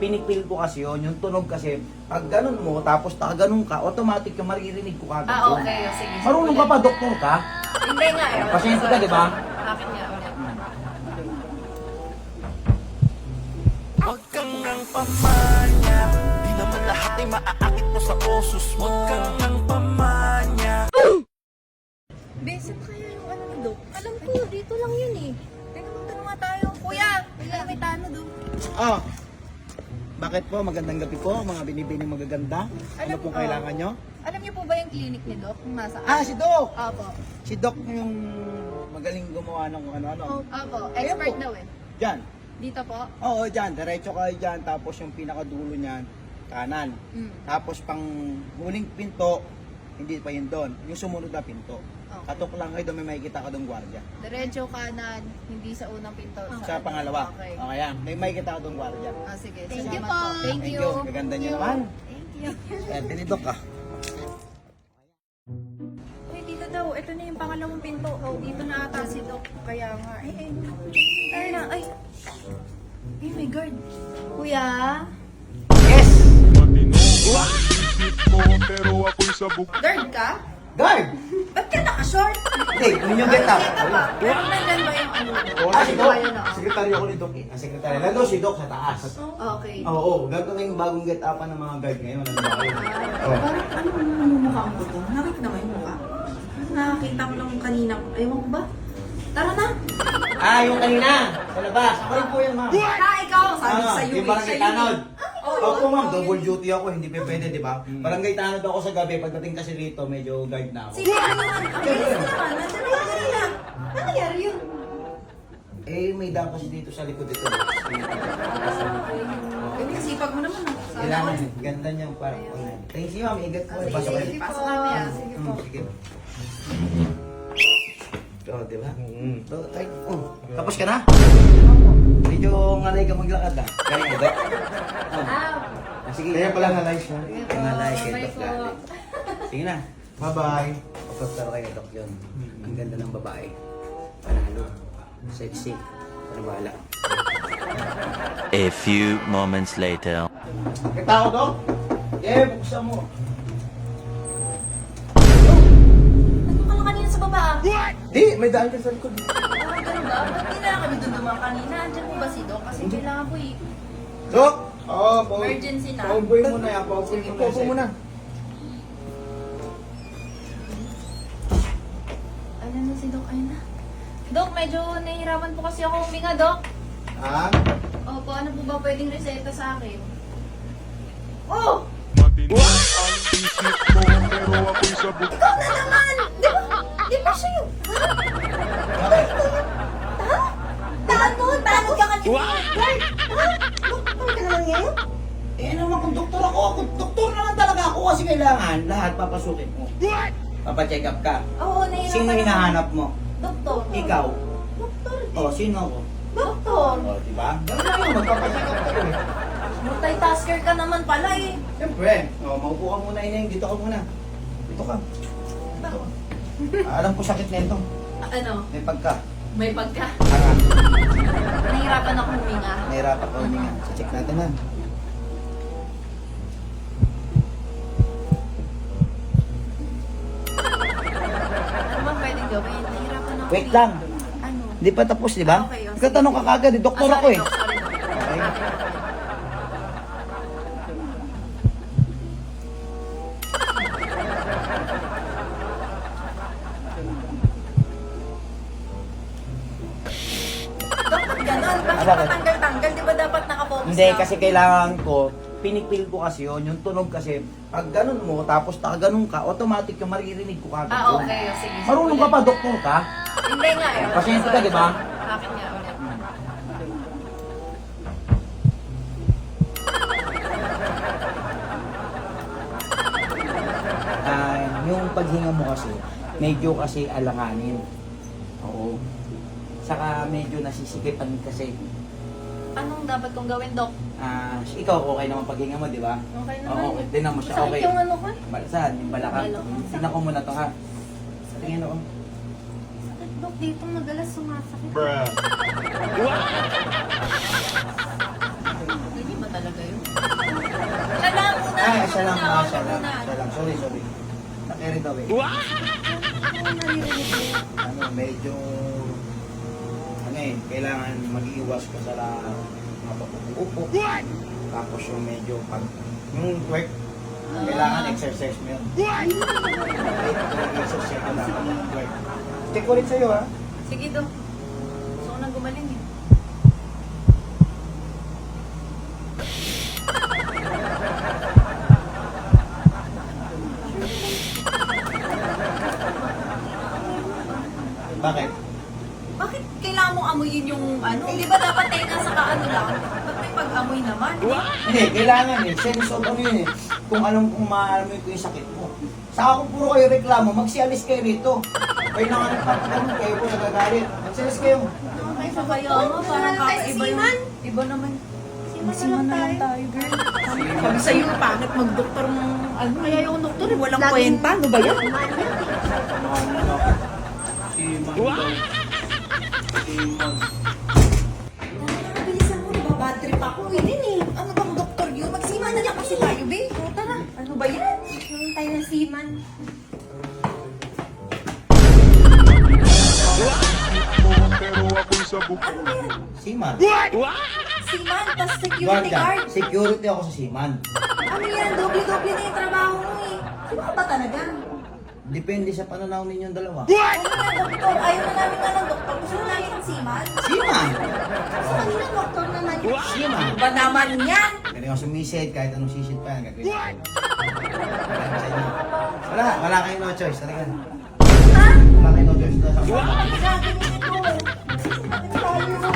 pinipil ko kasi yun, yung tunog kasi, pag ganun mo, tapos ganun ka, automatic yung maririnig ko kagad yun. Okay, sige. Marunong ka pa, doktor ka? Hindi nga eh. Pasyente ka, di ba? Akin nga ulit. Huwag kang nang pamanya, di naman lahat ay maaakit mo sa osos mo. Huwag kang nang pamanya. Besin kaya yung ano ni Doc? Alam ko, dito lang yun eh. Teka, magtanong nga tayo. Kuya, may tano doon. Oh. Bakit po? Magandang gabi po, mga binibini magaganda. Ano pong kailangan nyo? Alam niyo po ba yung clinic ni Doc? Kung nasaan? Ah, si Doc! Opo. Si Doc yung magaling gumawa ng ano-ano. Opo. Expert Ayan po. daw eh. Diyan. Dito po? Oo, dyan. Diretso kayo dyan. Tapos yung pinakadulo niyan, kanan. Tapos pang huling pinto, hindi pa yun doon. Yung sumunod na pinto. Okay. Katok lang kayo doon, may makikita ka doon gwardiya. Diretso kanan, hindi sa unang pinto. Sa pangalawa. Okay. Okay yan. May makikita ka doon gwardiya. Ah, sige. Thank you Salamat po. Thank you. Gaganda niyo naman. Thank you. Swerte ni Doc ah. Uy, dito daw. Ito na yung pangalawang pinto. Oh, dito na ata si Doc. Kaya nga. Ay na. Ay, may guard. Kuya? Yes! Matino ang isip ko pero ako'y sabog. Guard ka? Guard! Ba't ka naka-short? Hindi, kung yung get up. Pero nandyan ba yung ano? Ah, si Doc. Ayun na. Sekretaryo ko ni Doc eh. Sekretaryo. Nandun si Doc sa taas. Okay. Oo, gagawin yung bagong get upan ng mga guard ngayon. Ano ba kayo? Oh. Parang ano mukha ang buto? Nakita mo yung mukha? Nakakita ko lang kanina. Ewan ko ba? Tara na! Ah, yung kanina, sa labas. Ako rin po yan, ma'am. Ha, ikaw! Sabi ko Ah, sa'yo. yung barangay sa'yo. tanod. Oo, Opo, ma'am, double duty ako, hindi pa pwede, di ba? Barangay tanod ako sa gabi, pagdating kasi rito, medyo guard na ako. Sige, ano naman? Ang bilis mo naman. Nandiyan na yung kanina. Ano nangyari yun? Eh, may dam kasi dito sa likod ito. Eh, sipag mo naman. Kailangan, ganda niyang parang online. Thank you, ma'am. Ingat po. Pasok kayo. Sige po. Pasok kami, ah. Sige po. Sige. Oh, di ba? So, ay, tapos ka na? Medyo ngalay ka maglakad ah. Galing ka ba? Sige. Kaya pala ngalay siya. Ngalay kay Doc Lali. Sige na. Bye-bye. Pagkastaro kayo, Doc yun. Ang ganda ng babae. Panalo. Sexy. Ano bahala? A few moments later. Kita ko, Doc? Eh, buksan mo. Nandun ka lang kanina sa baba ah. Di, may daan ka sa likod. Ah, ganun ba? Ba't di na kami doon naman kanina? Andiyan po ba si Doc? Kasi kailangan po eh. Doc! Oo, Emergency na. pauboy mo na yan. Pauboy mo na. Paubo mo na. Ayan na si Doc. Ayun na. Doc, medyo nahihirapan po kasi ako huminga, Doc. Ha? Opo, ano po ba pwedeng reseta sa akin? Oh! Matino ang isip mo pero ako'y sabog. Ikaw na naman! Di ba siya yun? Ha? Tano ka kanina! Guard! Ha? Doktor ka naman ngayon? Eh naman kung doktor ako, doktor naman talaga ako kasi kailangan lahat papasukin mo. Papacheck up ka. Oo, nahihirapan Sino ako. hinahanap mo? Doktor. Ikaw. Doktor. O, sino ako? Doktor. O, diba? Ganun lang yun, magpapacheck up ka rin. Multitasker ka naman pala eh. Siyempre. O, maupo ka muna, Ineng. Dito ka muna. Dito ka. Dito ka. Alam ko sakit na ito. Ano? May pagka. May pagka. Harap. Nahihirapan ako huminga. Nahirapan ka huminga. Check natin na. Ano ba pwedeng gawin? Nahihirapan ako. Wait huminga. lang. Ano? Hindi pa tapos, di ba? Okay, oh, Katanong ka kagad, eh. Doktor Ah, ako sorry, eh. Doc, sorry, Doc. Okay. Dapat ganun. Bakit Ah, bakit? patanggal-tanggal? Di ba dapat nakafocus Hindi, lang? kasi kailangan ko, pinipil ko kasi yun, yung tunog kasi, pag ganun mo, tapos ganun ka, automatic yung maririnig ko kagad. Ah, okay. Oh, sige. Marunong ka pa, doktor ka? Hindi nga eh. Pasyente ka, di ba? Akin nga ulit. Yung paghinga mo kasi, medyo kasi alanganin. Oo. Saka medyo nasisikipan kasi. Anong dapat kong gawin, Doc? Ikaw okay naman paghinga mo, di ba? Okay Oo, naman. okay. Tingnan mo siya, Masakit okay. yung ano ko eh. Saan? Yung balakang. Balakang. Tingnan ko muna to ha. Tingnan ko. Sakit, Doc. Dito madalas sumasakit. Bruh. Ganyan ba talaga yun? siya lang, muna, siya lang, muna. siya lang. Sorry. Nakiri daw eh. Naririnig mo. Ano, medyo, kailangan mag-iwas ka sa mga papupupo. Tapos yung medyo yung work, kailangan exercise mo yun. Exercise mo lang yung work. Check ko rin sa'yo ha. Sige, Dok. Gusto ko nang gumaling eh. Bakit? Bakit kailangan mong amuyin yung ano? Di ba dapat tenga sa kaano lang? Ba't may pag-amoy naman? Hindi, kailangan eh. Sense of ano yun eh. Kung maalam mo yung sakit mo. Saka kung puro kayo reklamo, magsialis kayo rito. Kayo na nga nagpapagamot, kayo po nagagalit. Magsialis kayo. Ay, sa kaya nga, parang kakaiba yung... Iba naman. Siman na lang tayo, girl. Sabi sa'yo, pangit mag-doktor ng ano. Kaya yung doktor, walang kwenta. Ano ba yan? Si Man daw. Si Man. Bilisan mo, nababad trip ako. Hindi eh. Ano bang doktor yun? Magsiman na niya kasi tayo, be. O, tara. Ano ba yan? Ano tayo ng siman? Pero ako'y sabog. Si Man. Siman, tas security Guardia. guard. Security ako sa Siman. Ano yan? Doble-doble na yung trabaho mo eh. Sino ka ba talaga? Depende sa pananaw ninyong dalawa. Ano na, doktor? Ayaw na namin nga ng doktor. Gusto na namin ng siman. Siman! Kasi kanina doktor naman. Siman! Ba naman yan? Galing ako sumisid, kahit anong sisid pa yan. Gagawin ko. Galing sa inyo. Wala kayong no choice. Talaga. Ha? Wala kayong no choice. Sabi nito. Sabi nito.